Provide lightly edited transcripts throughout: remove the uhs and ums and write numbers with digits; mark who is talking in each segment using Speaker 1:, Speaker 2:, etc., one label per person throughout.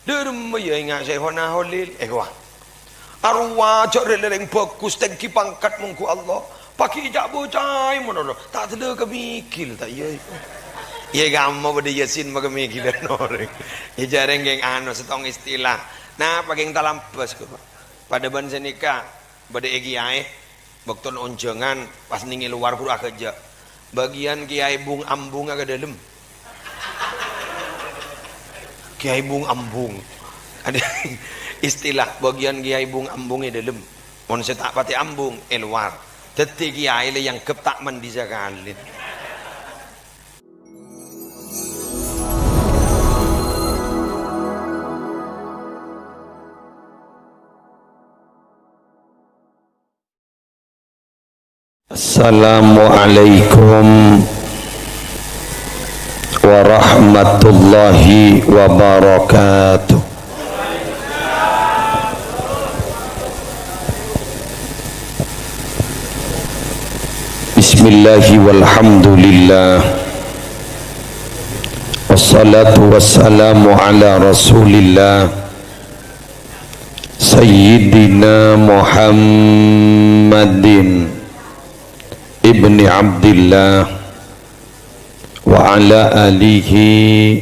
Speaker 1: Derem ya ingat saya hona holil wah. Arwah jok releng bagus tengki pangkat mungku Allah. Pakai ijak bocai mono tak tele ke mikil tak ya. Ya gamu pada Yasin maka mikil orang. Ya jarang geng anu setong istilah. Nah pakai talampas ke pada ban senika pada egi ae bakton onjongan pas ningi luar pura kerja. Bagian kiai bung ambung ke dalam. Kiai bung ambung ada istilah bagian kiai bung ambungnya dalam mon tak pati ambung luar teti kiai le yang kep tak mandi zakalin Assalamualaikum warahmatullahi wabarakatuh. Bismillahi walhamdulillah wassalatu wassalamu ala rasulillah sayyidina Muhammadin ibni Abdillah wa ala alihi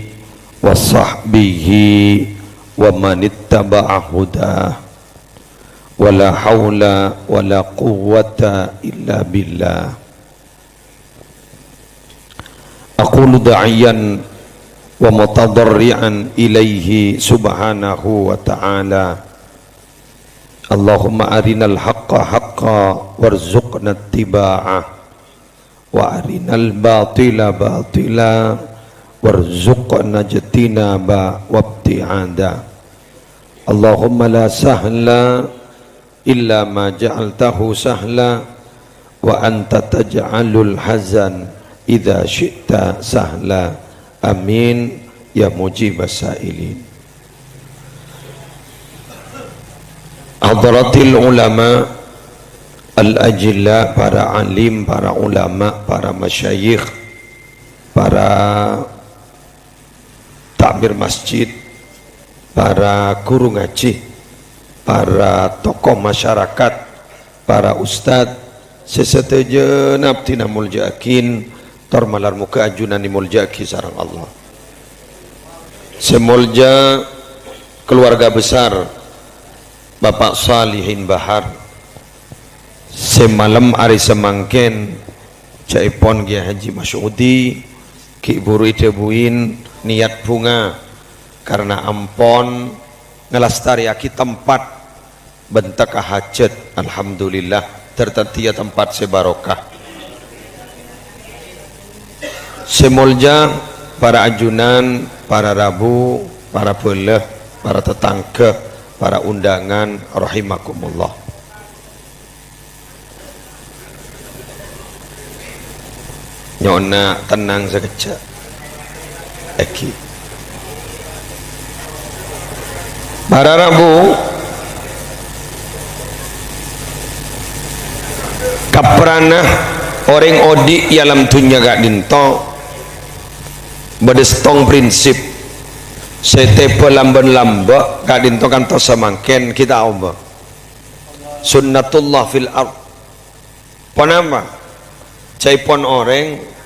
Speaker 1: wa sahbihi wa manittaba'a huda wa la hawla wa la quwwata illa billah. Aqulu da'iyan wa mutadarri'an ilaihi subhanahu wa ta'ala Allahumma arinal haqqa haqqa warzuqna ittiba'ah wa arinal batila batila warzuqna ijtinaba wabti'ada. Allahumma la sahla illa ma ja'altahu sahla wa anta taj'alul hazan idza syi'ta sahla. Amin ya mujibas sailin. Hadratil ulama al-ajilla, para alim, para ulama, para masyayikh, para takmir masjid, para guru ngaji, para tokoh masyarakat, para ustad, sesetejenap tina muljakin tormalar muka ajunan muljaki sarang Allah. Semulja keluarga besar Bapak Salihin Bahar, semalam hari semangken caipon Kiai Haji Masyudi ki buru itebuin niat bunga karena ampon ngelastariaki tempat bentak hajat. Alhamdulillah tertentia tempat sebarokah. Semolja para ajunan, para rabu, para peleh, para tetangga, para undangan rahimakumullah. Nyona tenang sekejap Eki para rabu kaprana orang odi yalam tunya gak dinto bedestong prinsip setepe lamban-lamba gak dinto kantor semangken kita oba sunnatullah fil ard. Panama caipon orang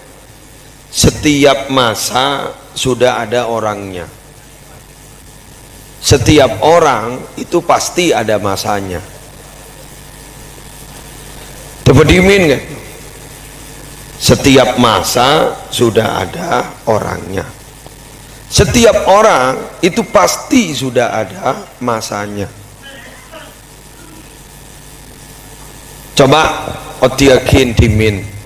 Speaker 1: setiap masa sudah ada orangnya. Setiap orang itu pasti ada masanya. Tepedimin kan? Setiap masa sudah ada orangnya. Setiap orang itu pasti sudah ada masanya. Coba otiakin timin.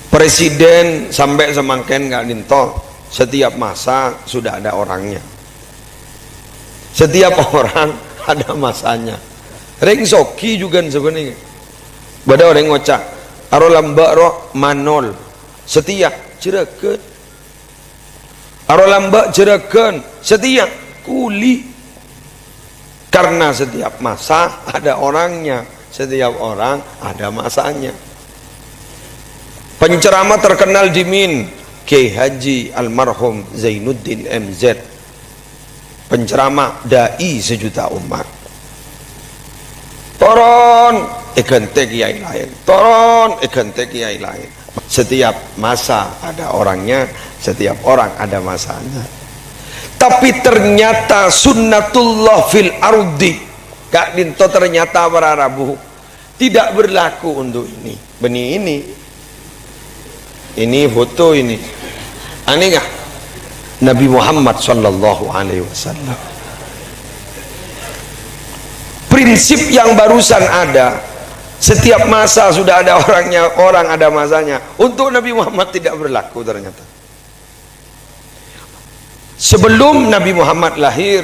Speaker 1: Presiden sampai semangken gak dinto, setiap masa sudah ada orangnya. Setiap orang ada masanya. Ring soki juga sebenarnya. Bada orang ngocak, aro lamba roh manol, setia jereken. Aro lamba jereken, setia kuli. Karena setiap masa ada orangnya, setiap orang ada masanya. Penceramah terkenal di Min, Kiai Haji almarhum Zainuddin MZ. penceramah dai sejuta umat. Toron gente kiai lain, toron gente kiai lain. Setiap masa ada orangnya, setiap orang ada masanya. Tapi ternyata sunnatullah fil ardi, Kak Dinto, ternyata para Rabu tidak berlaku untuk ini. Benih ini foto ini. Aneh nggak? Nabi Muhammad sallallahu alaihi wasallam. Prinsip yang barusan ada, setiap masa sudah ada orangnya, orang ada masanya. Untuk Nabi Muhammad tidak berlaku ternyata. Sebelum Nabi Muhammad lahir,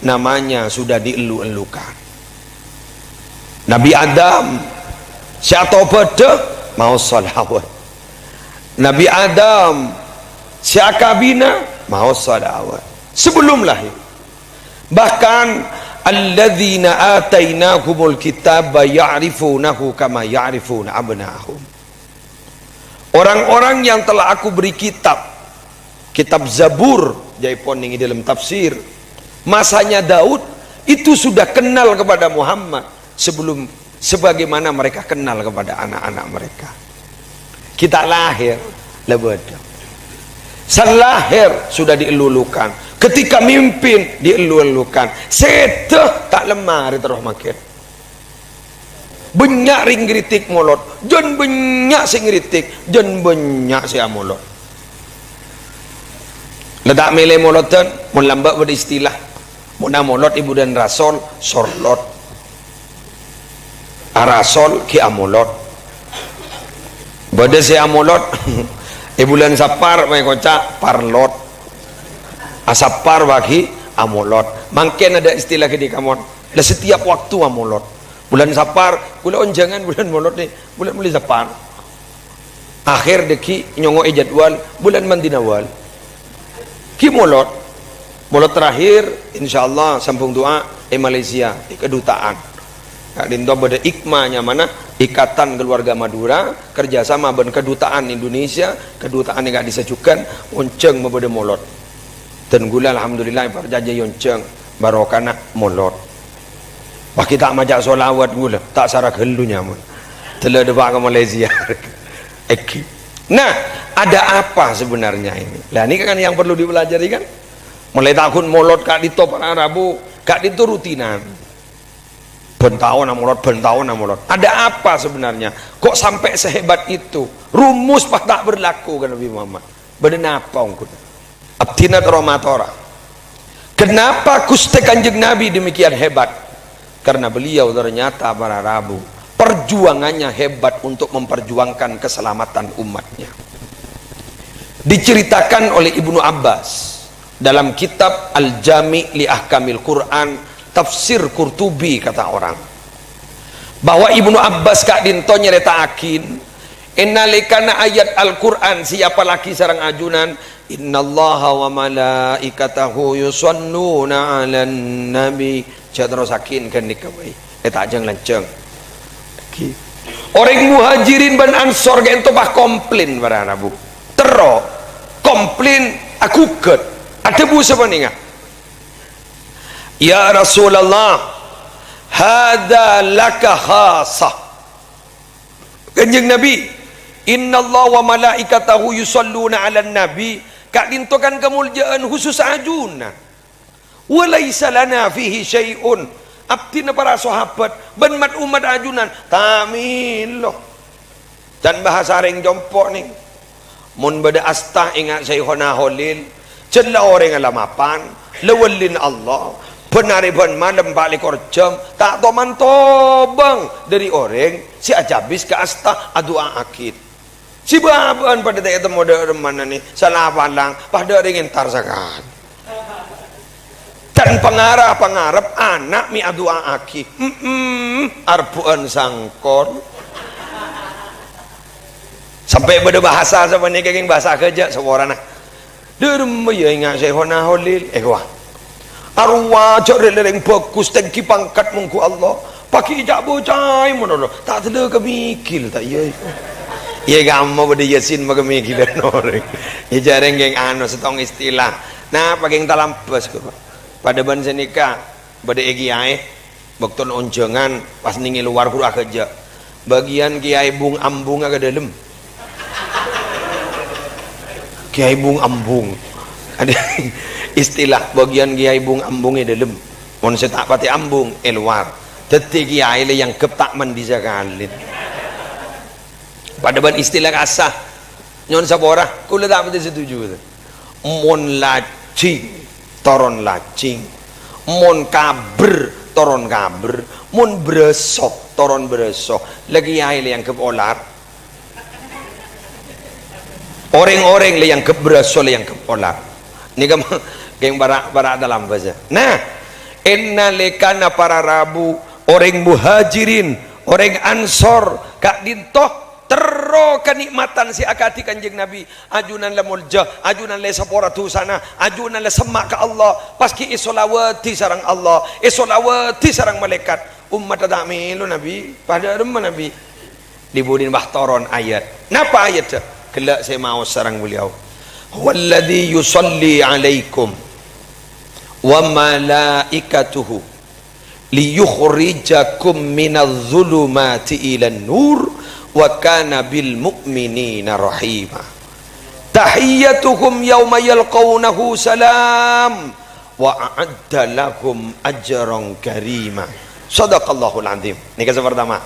Speaker 1: namanya sudah dielu-elukan. Nabi Adam siapa pada mau salawat. Nabi Adam siapa bina mau salawat sebelum lahir. Bahkan alladzina atainahumul kitaba ya'rifunahu kama ya'rifuna abna'ahum. Orang-orang yang telah aku beri kitab Zabur, jaipon ini dalam tafsir, masanya Daud itu sudah kenal kepada Muhammad sebelum sebagaimana mereka kenal kepada anak-anak mereka. Kita lahir lebeda. Sang lahir sudah dielulukan. Ketika mimpin dielu-elukan. Sete tak lemah terus makin. Banyak ring kritik molot, jan banyak sing kritik, jan banyak si amolot. Ledak mele molotan, mun lambat beristilah. Mun amolot ibu dan rasul sorlot. Arasol ki amolot. Bade si amolot bulan sapar mai kocak parlot. Asapar bagi amolot. Mungkin ada istilah ke di kamon. Lah setiap waktu amolot. Bulan sapar, kula jangan bulan molot nih, bulan mulai sapar. Akhir deki nyongo jadwal bulan mandinawal. Ki molot. Molot terakhir insyaallah sambung doa Malaysia di kedutaan. Kak Dinto pada ikmanya mana Ikatan Keluarga Madura kerjasama dengan kedutaan Indonesia, kedutaan yang gak disejukan onceng membeda molot dan gula alhamdulillah perjaja yonceng barokana molot. Wah kita majak solawat gula tak sarah gelunya mun telah debak ke Malaysia. Nah ada apa sebenarnya ini? Lah ini kan yang perlu dipelajari kan, mulai tahun molot Kak Dinto para Rabu Kak Dinto rutinan bentahun amolot. Ada apa sebenarnya? Kok sampai sehebat itu? Rumus pak tak berlaku kan Nabi Muhammad. Beden apa ongkut? Abdina romatora. Kenapa Gusti Kanjeng Nabi demikian hebat? Karena beliau ternyata para Rabu perjuangannya hebat untuk memperjuangkan keselamatan umatnya. Diceritakan oleh Ibnu Abbas dalam kitab Al-Jami' li Ahkamil Quran, tafsir Qurtubi kata orang, bahwa Ibnu Abbas Kak Dinto nyeritakin innalikana ayat Al-Quran siapa lagi sarang ajunan innallaha wa malaikatahu yusalluna 'alan nabi jadrosakin kan dikawai ajang lanceng orang muhajirin ban ansor gento bah komplain para Rabu tero komplain aku ket ada bu sebenarnya. Ya Rasulullah, hada laka khasah. Kanjeng Nabi, innallaha wa malaikatahu yusalluna 'alan nabi. Kak Dinto kan kemuliaan khusus ajuna. Wa laisa lana fihi syai'un. Abdina para sahabat ban mat umat ajunan tamilo. Dan bahasa ring jompok nih. Mun bada astah ingat Syekhona Holil, jella orang alamapan, lewalin Allah. Penariban malam balik jam tak toman tobang dari orang si ajabis ke asta adua akid si baban pada tak itu modern mana nih salah pandang pada ringin tarsakan dan pengarap anak mi adua akid arbuan sangkor sampai pada bahasa sebenarnya kayak bahasa kerja seorang nah derma ya ingat saya hona holil wah arwah jareleng bagus tengki pangkat mungku Allah pakai ijak bocai mono tak ada kemikil tak iya iya gamu pada yasin magamikilan orang ya jareng geng anu setong istilah nah pakai talampas pada ban senika pada kiai waktu onjengan pas ningi luar kurang kerja bagian kiai bung ambung agak dalam kiai bung ambung ada istilah bagian kiai bung ambungnya dalam mon tak pati ambung luar jadi kiai yang kep tak mandi zakalin pada ban istilah kasah nyon sapora kula tak pati setuju mon lacing toron lacing mon kaber toron kaber mon beresok toron beresok lagi kiai yang kep olar orang-orang yang kep beresok yang kep olar ini kamu geng barak dalam bahasa nah inna lekana para rabu orang muhajirin orang ansor kak dintoh tero kenikmatan si akati kanjeng Nabi ajunan la mulja ajunan la sapora tu sana ajunan la semak ke Allah paski isolawati sarang Allah isolawati sarang malaikat umat tak milu Nabi pada rumah Nabi dibudin bahtoron ayat napa ayat kelak saya mau sarang beliau walladhi yusalli alaikum wa malaikatuhu liyukhrijakum minadh dhulumati ilan nur wa kana bil mu'minina rahima tahiyyatuhum yawma yalqawnahu salam wa a'adda lahum ajran karima sadaqallahul azim ini kisah pertama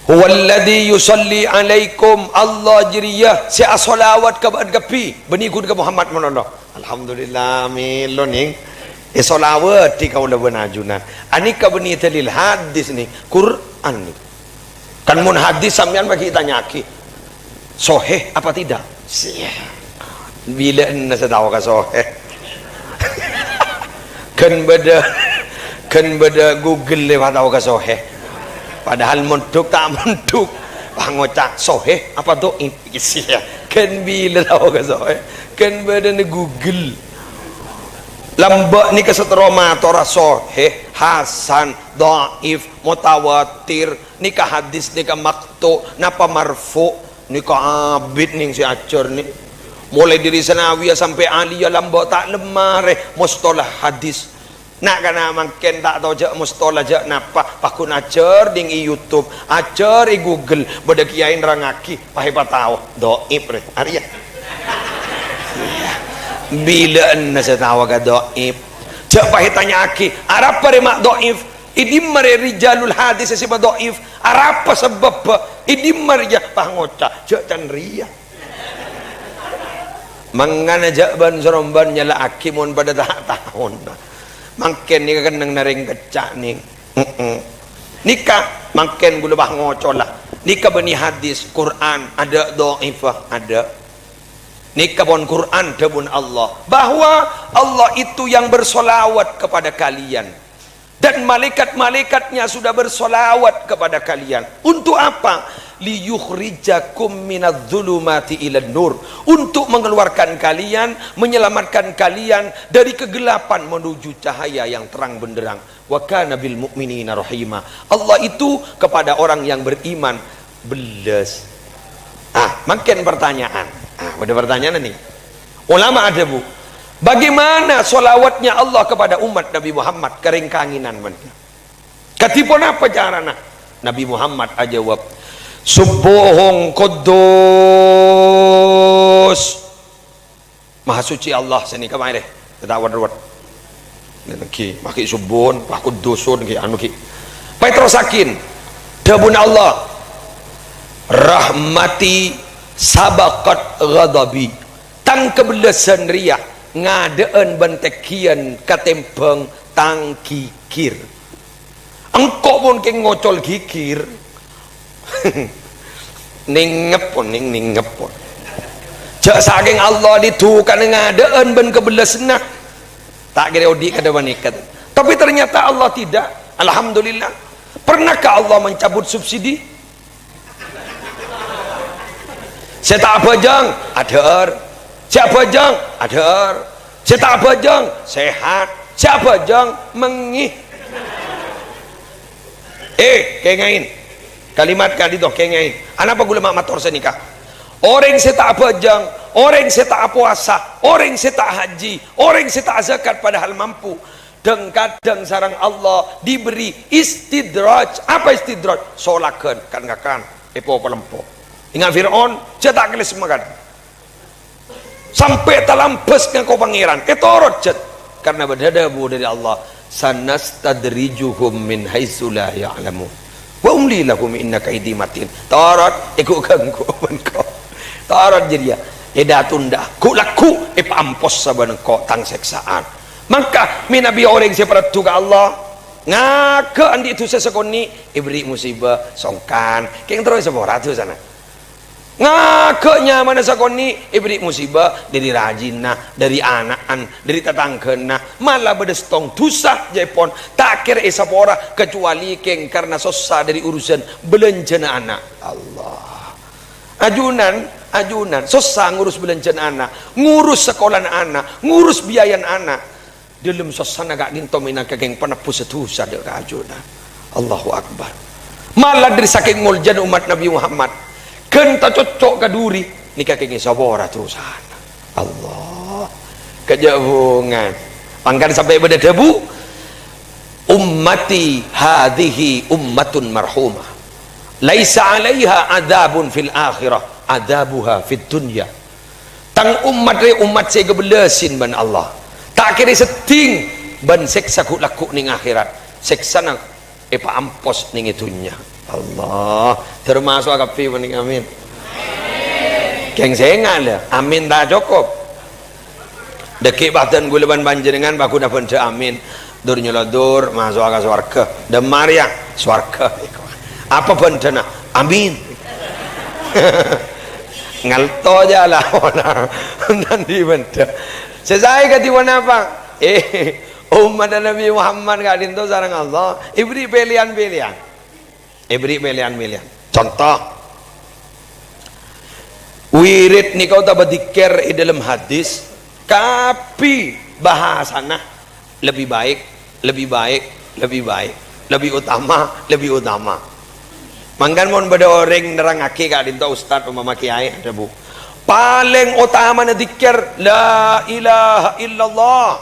Speaker 1: huwallazi yusalli alaikum Allah jiriyah si asolawat kabat gapi benikun ke Muhammad manono alhamdulillah milon ning isolawat di kaula benajunan anika beni dalil hadis ni Quran ni kan mun hadis sampean bagi tanyaki soheh apa tidak bila anda tahu ka soheh kan beda Google lewat tahu ka soheh padahal mentuk tak mentuk pangocak soheh apa tu isia kan bila tahu ka soheh kan beda ni Google lambak ni kesetero matora soheh hasan dhaif mutawatir nikah hadis nikah maktu napa marfu nikah abid ning si acer ni mulai dari sanawiyah sampai aliyah lambak tak lemah mustalah hadis nak kana mangken tak tahu je mustalah je napa pakun acer ding YouTube acer i Google beda kiai nerangaki pahe patau dhaif re arya bila anda setawa ka dhaif cak pahe tanya aki arab pare mak dhaif idim mare rijalul hadis si dhaif arab apa sebab idim marja pangota cak tan ria mangana jak ban soromban nyala aki mun pada tak tahun mangken ni kan nang naring kecak ni nikah mangken gula bah ngocolah nikah bani hadis Quran ada dhaifah ada nikah pun Quran dabun Allah bahwa Allah itu yang bersolawat kepada kalian dan malaikat-malaikatnya sudah bersolawat kepada kalian untuk apa liyukhrijakum minadh dhulumati ilan nur untuk mengeluarkan kalian menyelamatkan kalian dari kegelapan menuju cahaya yang terang benderang wa kana bil mu'minina rahima Allah itu kepada orang yang beriman belas makin pertanyaan ada pertanyaan nih ulama ada bu bagaimana solawatnya Allah kepada umat Nabi Muhammad keringkanginan mereka katipun apa carana Nabi Muhammad ajawab subuhung kudus maha suci Allah sini kemarin kita wadrawat ki maki subuhun pak kudusun ki anu ki petrosakin dabun Allah rahmati sabaqat ghadabi tang kebelasan riah ngadeen bentekian katempeng tang kikir engkau pun ke ngocol kikir ningep pun ningep pun jak saking Allah ditukan ngadeen ben kebelasan tak kira odi kada wanikat tapi ternyata Allah tidak alhamdulillah pernahkah Allah mencabut subsidi saya tak bajang ada siapa jang ada saya tak bajang sehat siapa jang mengih kengain kalimat kali doh kengain anak apa gula mak mator senikah orang saya tak bajang orang yang tak puasa, orang yang tak haji, orang yang tak zakat padahal mampu. Dan kadang sarang Allah diberi istidraj. Apa istidraj? Solakan kan epo pelempo. Ingat Fir'aun cetak kelis makan sampai talampes ke kau pangeran ketorot cet karena berhadabu dari Allah. Sanastadrijuhum min haitsu la ya'lamun wa umli lahum inna kaidi matin. Torot ikut ganggu kau torot jadi eda tunda ku laku ampos saban kau tang seksaan. Maka minabi orang separat tu ke Allah ngake andi itu sesekoni ibri musibah songkan keng terus sepora tu sana ngake mana sekoni ibri musibah dari rajinna dari anakan dari tetangkena malah bedestong tusah jaipon tak kira sepora kecuali keng karena susah dari urusan belenjana anak. Allah ajunan susah ngurus belenjana anak, ngurus sekolah anak, ngurus biaya anak. Dalam suasana gak dinto minaka geng penepus setusa dia kajuna. Allahu Akbar. Malah dari saking muljan umat Nabi Muhammad kenta cocok kaduri nikah geng sabora terusan. Allah kejauhan pangkan sampai pada debu ummati hadhihi ummatun marhumah laisa alaiha adabun fil akhirah adabuha fid dunya. Tang umat saya gebelesin ban Allah tak kira seting ban seksa ku laku ning akhirat seksa na epa ampos ning itunya. Allah termasuk akapi maning amin keng sengal amin tak cukup dekik bahtan guleban banjenengan baku dapat amin dur nyolodur masuk ke swarga demar yang swarga apa bentana amin ngalto aja lah nanti benda sesai kati wana apa umat Nabi Muhammad gak dinto sarang Allah ibri pilihan contoh wirid ni kau tak berzikir di dalam hadis tapi bahasana lebih utama mangkan mon pada orang nerang aki gak dinto ustad umama kiai ada bu paling utama na zikir la ilaha illallah.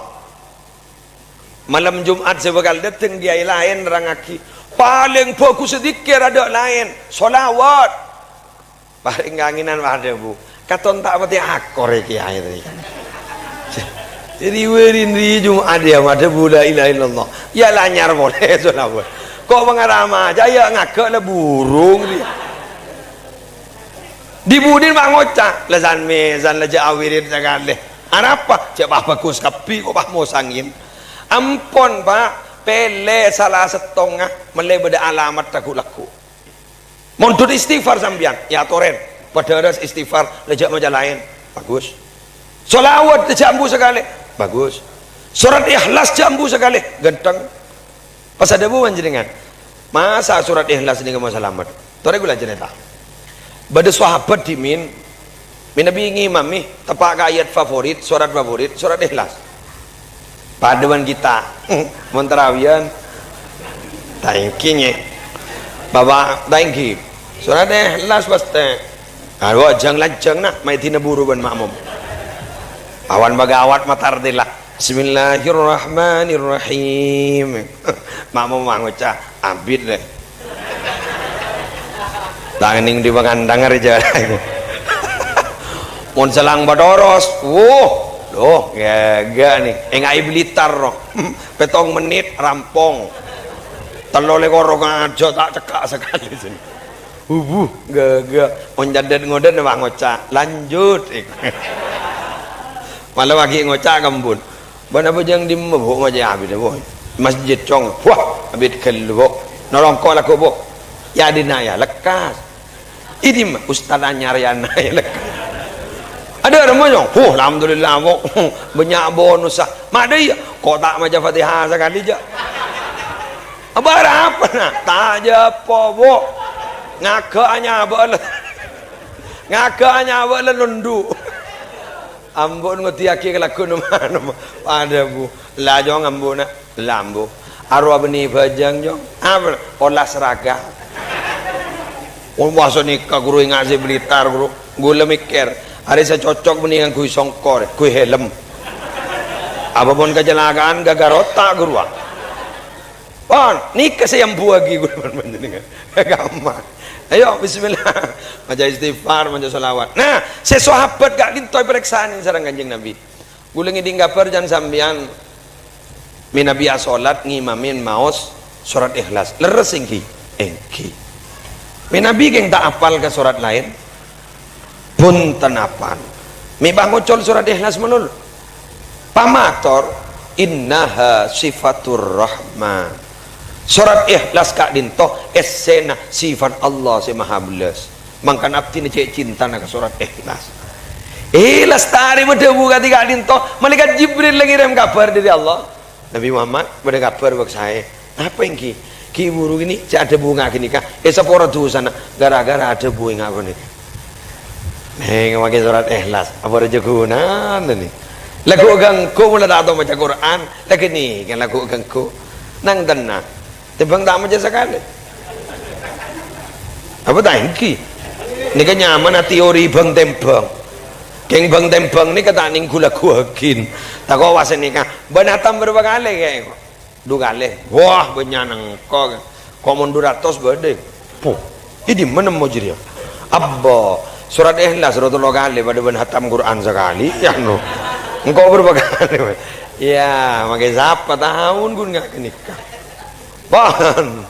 Speaker 1: Malam Jumat saya bakal datang dia lain rangaki paling fokus zikir ada lain solawat paling nganginan ada bu katon tak pati akor kiai tadi jadi werin di Jumat dia ada bu la ilaha illallah ya lanyar boleh solawat kok mengarama jaya ngake lah burung dia dibudin mak ngocak lazan mezan laja awirin segala apa cek bagus kapi kok bah mau sangin ampun pak pele salah setengah meleh beda alamat takut laku mondut istighfar sambian ya toren pada istighfar lejak macam lain bagus solawat jambu sekali bagus surat ikhlas jambu sekali genteng pas ada bu panjenengan masa surat ikhlas ini mau selamat tore gula cerita pada sahabat dimin Nabi ngimami tepak ayat favorit surat ikhlas paduan kita menterawian tangkinya bapak tangki surat ikhlas pasti kalau jang lancang nak mai tina buru ban makmum awan bagawat matar dila bismillahirrahmanirrahim makmum ngocah abid deh tanganing di mangandang aja mon selang badoros loh gaga nih engai Blitar petong menit rampung telole korong aja tak cekak sekali sini gaga mon jaden ngoden bang ngocak lanjut malah lagi ngocak kembun bana bojang di mabuk aja abid boy masjid cong wah abid kelbo nolong ko laku bo ya dinaya lekas ini mah ustaz anyariana ya lekas ada orang yang alhamdulillah bo banyak bonus ah mak dia kok tak maca Fatihah sekali je apa nah tak je po ngakanya bala nundu ambon ngoti aki kelakon mana ada bu la jong ambona lambo arwah beni bajang jong apa olah seragam bahasa nikah guru ngaji Blitar guru gula mikir Hari saya cocok mendingan kui songkor, kui helm. Apapun kecelakaan gagal otak gua. Pon, nikah saya yang buagi gua dengan gampang. Ayo bismillah. Maca istighfar, maca selawat. Nah, saya sahabat gak dintoy periksaan sareng Kanjeng Nabi. Kula ngiding gaper jan sambian minabi salat ngimamin maos surat ikhlas. Leres engki. Minabi geng tak apal ke surat lain. Punten apal. Mi bangocol surat ikhlas menul. Pamator innaha sifatur rahman. Surat ikhlas kak dinto esena sifat Allah si maha belas. Mangkan abdi ni cek cinta nak surat ikhlas. Ikhlas tari berdebu kati kak dinto. Malaikat Jibril lagi rem kabar dari Allah. Nabi Muhammad pada kabar bagi saya. Apa yang ki buru ini cak ada bunga gini kah? Sepora tu sana gara-gara ada bunga aku ni. Neng pakai surat ikhlas. Apa rezekinan ni? Lagu gangku mula tak tahu baca Quran. Lagi ni kan lagu gangku. Nang tenang. Tebang tak macam sekali. Apa tak ingki? Ini kan nyaman teori bang tembang. Keng bang tembang ni kata ning gula kuakin. Tak kau wasen ni kan. Benatam berapa kali keng? 2 kali. Wah benyanang kau. Kau mundur atas berde. Puh. Ini mana mau jadi? Abba surat ikhlas 2 kali pada benatam Quran sekali. Ya no. Engkau berapa kali? Ya, makai siapa tahun pun nggak nikah. Pan,